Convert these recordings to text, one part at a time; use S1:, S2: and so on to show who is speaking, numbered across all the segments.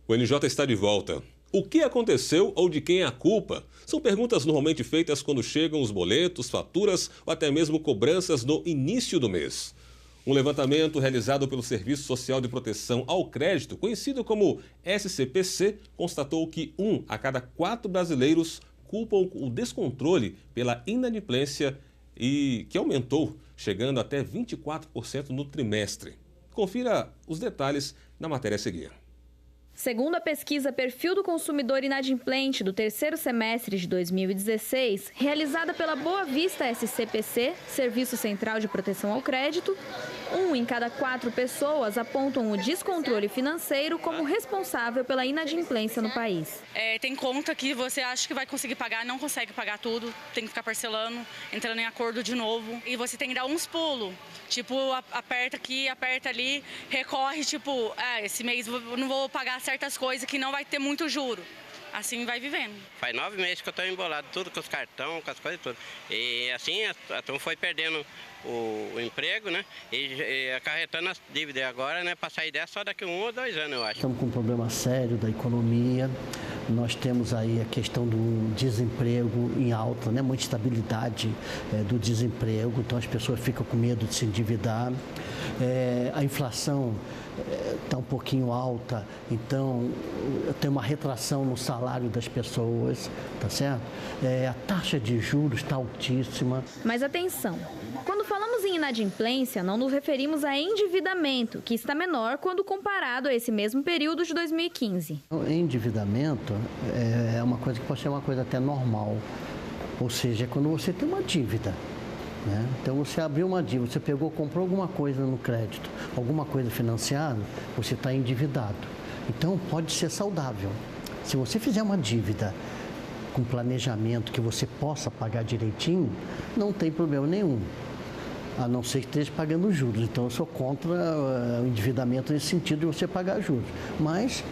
S1: O NJ está de volta. O que aconteceu ou de quem é a culpa? São perguntas normalmente feitas quando chegam os boletos, faturas ou até mesmo cobranças no início do mês. Um levantamento realizado pelo Serviço Social de Proteção ao Crédito, conhecido como SCPC, constatou que 1 a cada 4 brasileiros culpam o descontrole pela inadimplência e que aumentou, chegando até 24% no trimestre. Confira os detalhes na matéria a seguir.
S2: Segundo a pesquisa Perfil do Consumidor Inadimplente do terceiro semestre de 2016, realizada pela Boa Vista SCPC, Serviço Central de Proteção ao Crédito, 1 em cada 4 pessoas apontam o descontrole financeiro como responsável pela inadimplência no país.
S3: Tem conta que você acha que vai conseguir pagar, não consegue pagar tudo, tem que ficar parcelando, entrando em acordo de novo. E você tem que dar uns pulos, tipo, aperta aqui, aperta ali, recorre, tipo, esse mês eu não vou pagar certas coisas que não vai ter muito juro. Assim vai vivendo.
S4: Faz 9 meses que eu estou embolado, tudo com os cartões, com as coisas, tudo. E assim, a turma foi perdendo o emprego, né? E acarretando as dívidas agora, né? Para sair dessa só daqui 1 ou 2 anos, eu acho.
S5: Estamos com um problema sério da economia. Nós temos aí a questão do desemprego em alta, né? Muita estabilidade do desemprego, então as pessoas ficam com medo de se endividar. A inflação está um pouquinho alta, então tem uma retração no salário das pessoas, tá certo? A taxa de juros está altíssima.
S2: Mas atenção, quando falamos em inadimplência, não nos referimos a endividamento, que está menor quando comparado a esse mesmo período de 2015.
S5: Endividamento é uma coisa que pode ser uma coisa até normal, ou seja, é quando você tem uma dívida. Né? Então você abriu uma dívida, você comprou alguma coisa no crédito, alguma coisa financiada, você está endividado. Então pode ser saudável. Se você fizer uma dívida com planejamento que você possa pagar direitinho, não tem problema nenhum. A não ser que esteja pagando juros. Então eu sou contra o endividamento nesse sentido de você pagar juros. Mas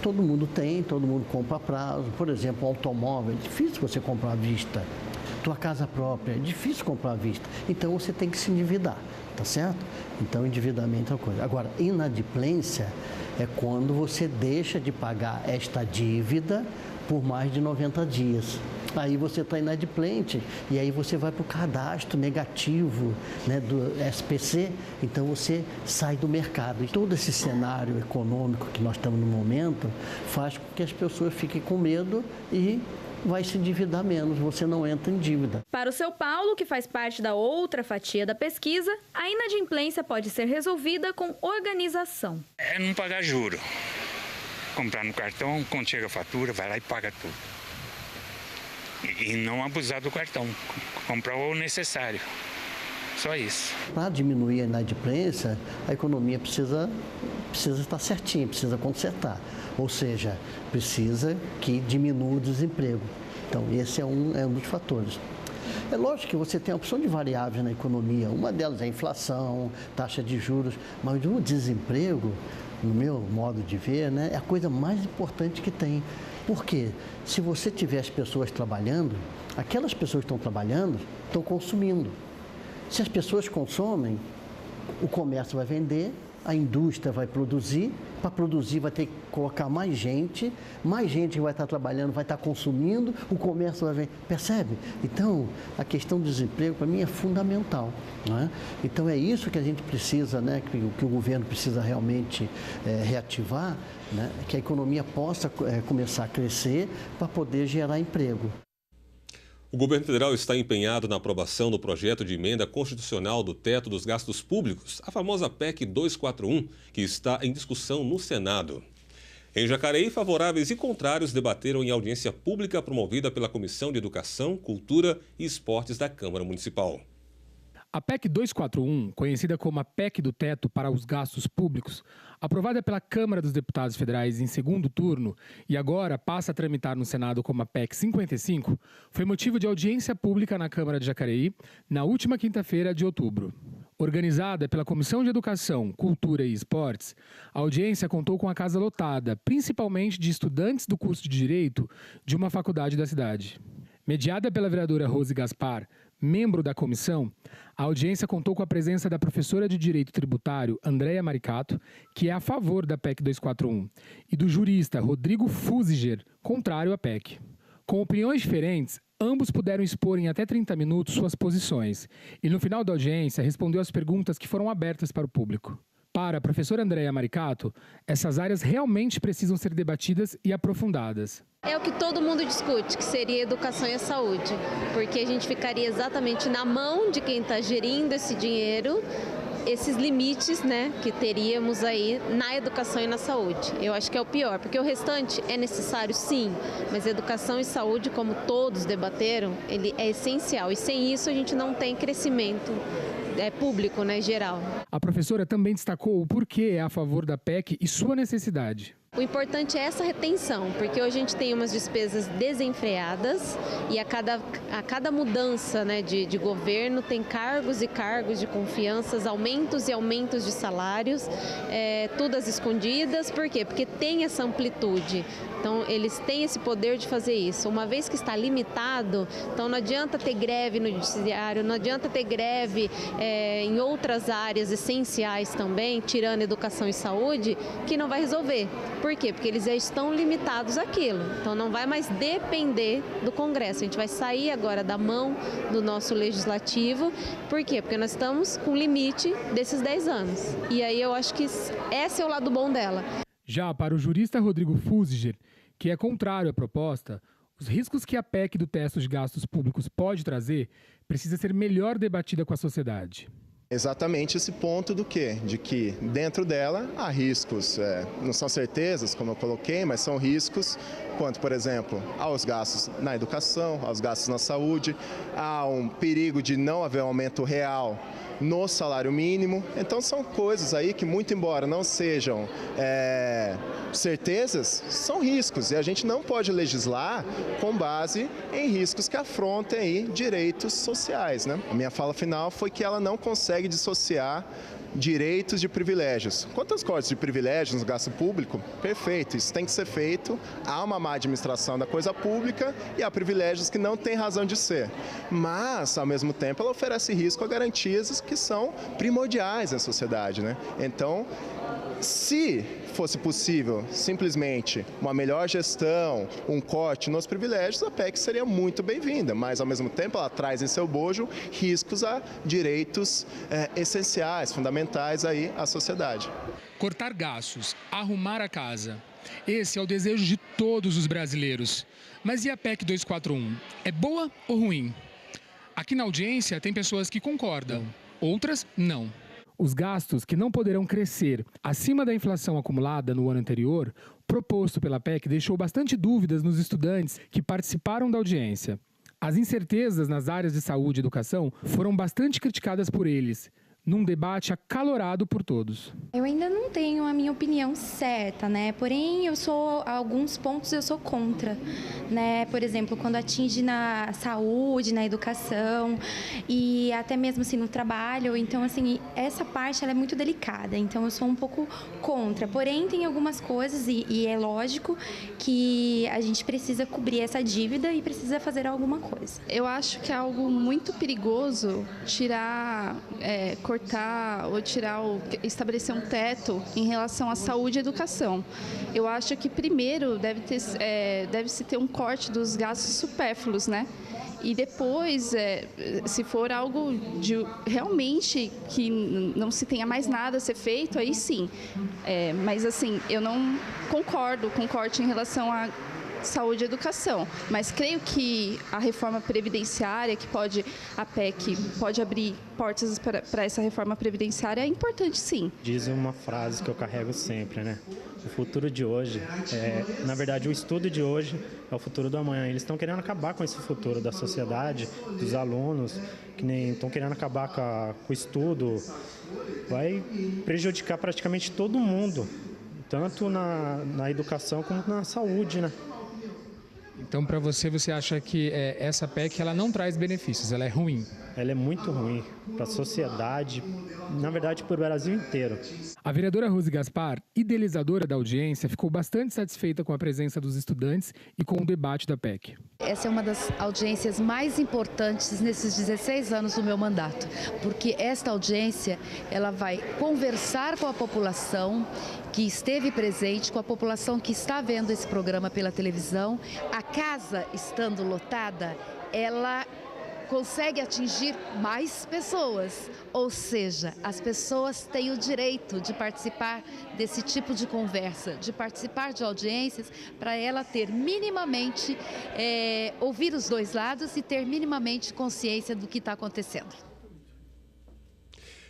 S5: todo mundo compra a prazo. Por exemplo, um automóvel, é difícil você comprar à vista. Tua casa própria, é difícil comprar à vista. Então você tem que se endividar, tá certo? Então endividamento é uma coisa. Agora, inadimplência é quando você deixa de pagar esta dívida por mais de 90 dias. Aí você está inadimplente e aí você vai para o cadastro negativo, né, do SPC, então você sai do mercado. E todo esse cenário econômico que nós estamos no momento faz com que as pessoas fiquem com medo e vai se endividar menos, você não entra em dívida.
S2: Para o seu Paulo, que faz parte da outra fatia da pesquisa, a inadimplência pode ser resolvida com organização.
S6: É não pagar juro. Comprar no cartão, quando chega a fatura, vai lá e paga tudo. E não abusar do cartão, comprar o necessário. Só isso.
S5: Para diminuir a inadimplência, a economia precisa estar certinha, precisa consertar. Ou seja, precisa que diminua o desemprego. Então, esse é um dos fatores. É lógico que você tem a opção de variáveis na economia. Uma delas é a inflação, taxa de juros, mas o desemprego, no meu modo de ver, né, é a coisa mais importante que tem. Por quê? Se você tiver as pessoas trabalhando, aquelas pessoas que estão trabalhando estão consumindo. Se as pessoas consomem, o comércio vai vender, a indústria vai produzir, para produzir vai ter que colocar mais gente vai estar trabalhando, vai estar consumindo, o comércio vai vender, percebe? Então, a questão do desemprego para mim é fundamental, não é? Então é isso que a gente precisa, né, que o governo precisa realmente reativar, né, que a economia possa começar a crescer para poder gerar emprego.
S1: O governo federal está empenhado na aprovação do projeto de emenda constitucional do teto dos gastos públicos, a famosa PEC 241, que está em discussão no Senado. Em Jacareí, favoráveis e contrários debateram em audiência pública promovida pela Comissão de Educação, Cultura e Esportes da Câmara Municipal.
S7: A PEC 241, conhecida como a PEC do Teto para os Gastos Públicos, aprovada pela Câmara dos Deputados Federais em segundo turno e agora passa a tramitar no Senado como a PEC 55, foi motivo de audiência pública na Câmara de Jacareí na última quinta-feira de outubro. Organizada pela Comissão de Educação, Cultura e Esportes, a audiência contou com a casa lotada, principalmente de estudantes do curso de Direito de uma faculdade da cidade. Mediada pela vereadora Rose Gaspar, membro da comissão, a audiência contou com a presença da professora de Direito Tributário, Andréa Maricato, que é a favor da PEC 241, e do jurista Rodrigo Fusiger, contrário à PEC. Com opiniões diferentes, ambos puderam expor em até 30 minutos suas posições e, no final da audiência, respondeu às perguntas que foram abertas para o público. Para a professora Andréa Maricato, essas áreas realmente precisam ser debatidas e aprofundadas.
S8: É o que todo mundo discute, que seria educação e a saúde, porque a gente ficaria exatamente na mão de quem está gerindo esse dinheiro, esses limites, né, que teríamos aí na educação e na saúde. Eu acho que é o pior, porque o restante é necessário sim, mas educação e saúde, como todos debateram, ele é essencial e sem isso a gente não tem crescimento público, né, geral.
S7: A professora também destacou o porquê é a favor da PEC e sua necessidade.
S8: O importante é essa retenção, porque hoje a gente tem umas despesas desenfreadas e a cada mudança, né, de governo tem cargos e cargos de confianças, aumentos e aumentos de salários, tudo às escondidas. Por quê? Porque tem essa amplitude. Então, eles têm esse poder de fazer isso. Uma vez que está limitado, então não adianta ter greve no judiciário, não adianta ter greve em outras áreas essenciais também, tirando educação e saúde, que não vai resolver. Por quê? Porque eles já estão limitados àquilo. Então, não vai mais depender do Congresso. A gente vai sair agora da mão do nosso legislativo. Por quê? Porque nós estamos com limite desses 10 anos. E aí eu acho que esse é o lado bom dela.
S7: Já para o jurista Rodrigo Fusiger, que é contrário à proposta, os riscos que a PEC do teto de gastos públicos pode trazer precisa ser melhor debatida com a sociedade.
S9: Exatamente esse ponto do quê? De que dentro dela há riscos, não são certezas, como eu coloquei, mas são riscos quanto, por exemplo, aos gastos na educação, aos gastos na saúde, há um perigo de não haver um aumento real no salário mínimo. Então são coisas aí que, muito embora não sejam certezas, são riscos. E a gente não pode legislar com base em riscos que afrontem aí direitos sociais, né? A minha fala final foi que ela não consegue dissociar direitos de privilégios. Quantas cortes de privilégios no gasto público? Perfeito, isso tem que ser feito. Há uma má administração da coisa pública e há privilégios que não têm razão de ser. Mas, ao mesmo tempo, ela oferece risco a garantias que são primordiais na sociedade, né? Então, se fosse possível simplesmente uma melhor gestão, um corte nos privilégios, a PEC seria muito bem-vinda, mas ao mesmo tempo ela traz em seu bojo riscos a direitos essenciais, fundamentais aí à sociedade.
S7: Cortar gastos, arrumar a casa. Esse é o desejo de todos os brasileiros. Mas e a PEC 241? É boa ou ruim? Aqui na audiência tem pessoas que concordam, outras não. Os gastos que não poderão crescer acima da inflação acumulada no ano anterior, proposto pela PEC, deixou bastante dúvidas nos estudantes que participaram da audiência. As incertezas nas áreas de saúde e educação foram bastante criticadas por eles, num debate acalorado por todos.
S10: Eu ainda não tenho a minha opinião certa, né? Porém, alguns pontos eu sou contra, né? Por exemplo, quando atinge na saúde, na educação e até mesmo assim no trabalho. Então, assim, essa parte ela é muito delicada. Então, eu sou um pouco contra. Porém, tem algumas coisas e é lógico que a gente precisa cobrir essa dívida e precisa fazer alguma coisa.
S11: Eu acho que é algo muito perigoso cortar ou estabelecer um teto em relação à saúde e educação. Eu acho que primeiro deve-se ter um corte dos gastos supérfluos, né? E depois, se for algo de realmente que não se tenha mais nada a ser feito, aí sim. Mas assim, eu não concordo com o corte em relação à saúde e educação, mas creio que a reforma previdenciária, a PEC pode abrir portas para essa reforma previdenciária, é importante sim.
S12: Diz uma frase que eu carrego sempre, né? O futuro de hoje, na verdade o estudo de hoje é o futuro do amanhã. Eles estão querendo acabar com esse futuro da sociedade, dos alunos, que nem estão querendo acabar com o estudo. Vai prejudicar praticamente todo mundo, tanto na educação como na saúde, né?
S7: Então, para você acha que essa PEC ela não traz benefícios, ela é ruim?
S12: ela é muito ruim para a sociedade, na verdade para o Brasil inteiro.
S7: A vereadora Rose Gaspar, idealizadora da audiência, ficou bastante satisfeita com a presença dos estudantes e com o debate da PEC.
S13: Essa é uma das audiências mais importantes nesses 16 anos do meu mandato, porque esta audiência ela vai conversar com a população que esteve presente, com a população que está vendo esse programa pela televisão. A casa estando lotada, ela consegue atingir mais pessoas, ou seja, as pessoas têm o direito de participar desse tipo de conversa, de participar de audiências, para ela ter minimamente, ouvir os dois lados e ter minimamente consciência do que está acontecendo.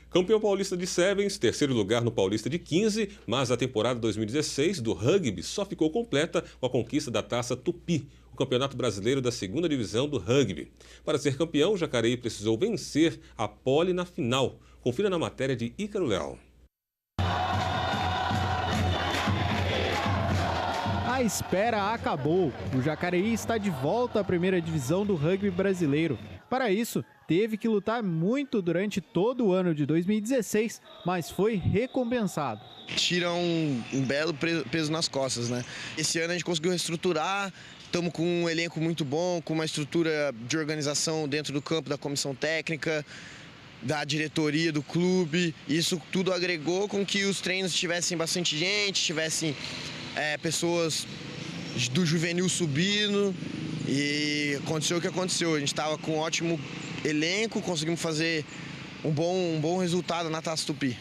S1: Campeão paulista de Sevens, terceiro lugar no Paulista de 15, mas a temporada 2016 do rugby só ficou completa com a conquista da Taça Tupi, o campeonato brasileiro da segunda divisão do rugby. Para ser campeão, o Jacareí precisou vencer a Poli na final. Confira na matéria de Ícaro Leal.
S14: A espera acabou. O Jacareí está de volta à primeira divisão do rugby brasileiro. Para isso, teve que lutar muito durante todo o ano de 2016, mas foi recompensado.
S15: Tira um belo peso nas costas, né? Esse ano a gente conseguiu reestruturar, estamos com um elenco muito bom, com uma estrutura de organização dentro do campo da comissão técnica, da diretoria do clube. Isso tudo agregou com que os treinos tivessem bastante gente, tivessem pessoas do juvenil subindo, e aconteceu o que aconteceu. A gente estava com um ótimo elenco, conseguimos fazer um bom resultado na Taça Tupi.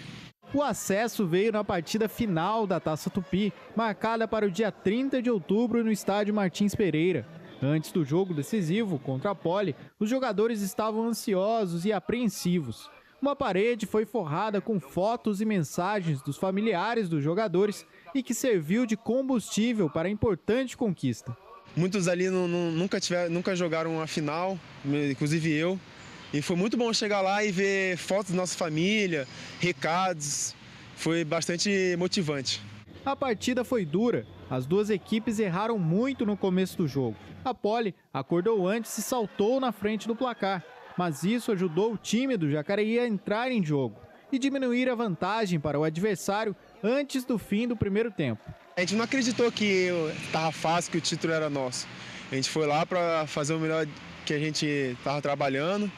S14: O acesso veio na partida final da Taça Tupi, marcada para o dia 30 de outubro no estádio Martins Pereira. Antes do jogo decisivo contra a Poli, os jogadores estavam ansiosos e apreensivos. Uma parede foi forrada com fotos e mensagens dos familiares dos jogadores e que serviu de combustível para a importante conquista.
S16: Muitos ali nunca jogaram uma final, inclusive eu. E foi muito bom chegar lá e ver fotos da nossa família, recados. Foi bastante motivante.
S14: A partida foi dura. As duas equipes erraram muito no começo do jogo. A Poli acordou antes e saltou na frente do placar. Mas isso ajudou o time do Jacareí a entrar em jogo e diminuir a vantagem para o adversário antes do fim do primeiro tempo.
S16: A gente não acreditou que estava fácil, que o título era nosso. A gente foi lá para fazer o melhor que a gente estava trabalhando,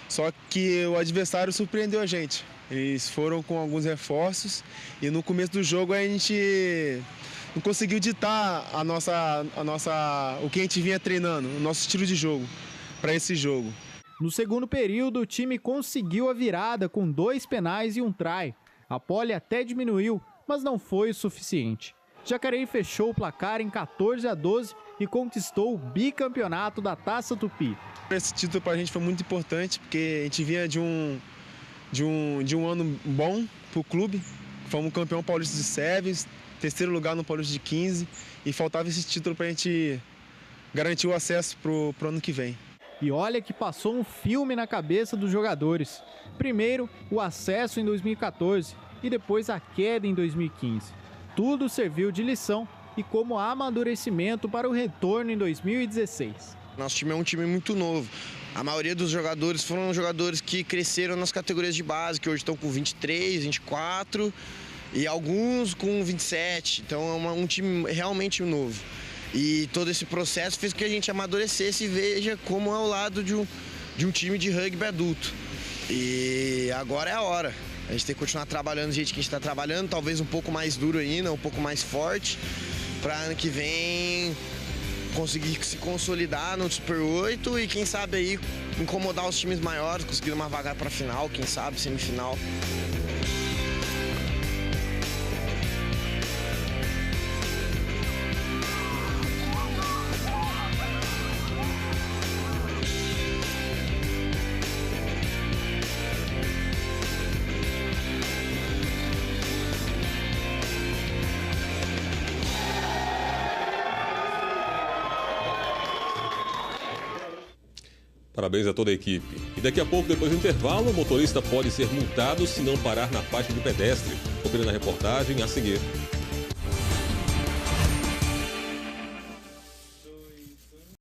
S16: só que o adversário surpreendeu a gente. Eles foram com alguns reforços e no começo do jogo a gente não conseguiu ditar o que a gente vinha treinando, o nosso estilo de jogo para esse jogo.
S14: No segundo período, o time conseguiu a virada com 2 penais e um try. A Poli até diminuiu, mas não foi o suficiente. Jacareí fechou o placar em 14-12 e conquistou o bicampeonato da Taça Tupi.
S16: Esse título para a gente foi muito importante, porque a gente vinha de um ano bom para o clube. Fomos campeão paulista de Sevens, terceiro lugar no Paulista de 15 e faltava esse título para a gente garantir o acesso para o ano que vem.
S14: E olha que passou um filme na cabeça dos jogadores. Primeiro, o acesso em 2014 e depois a queda em 2015. Tudo serviu de lição e como amadurecimento para o retorno em 2016.
S15: Nosso time é um time muito novo. A maioria dos jogadores foram jogadores que cresceram nas categorias de base, que hoje estão com 23, 24 e alguns com 27. Então é um time realmente novo. E todo esse processo fez com que a gente amadurecesse e veja como é o lado de um time de rugby adulto. E agora é a hora. A gente tem que continuar trabalhando do jeito que a gente está trabalhando, talvez um pouco mais duro ainda, um pouco mais forte, para ano que vem conseguir se consolidar no Super 8 e quem sabe aí incomodar os times maiores, conseguir uma vaga para a final, quem sabe semifinal.
S1: Parabéns a toda a equipe. E daqui a pouco, depois do intervalo, o motorista pode ser multado se não parar na faixa de pedestre. Confira na reportagem a seguir.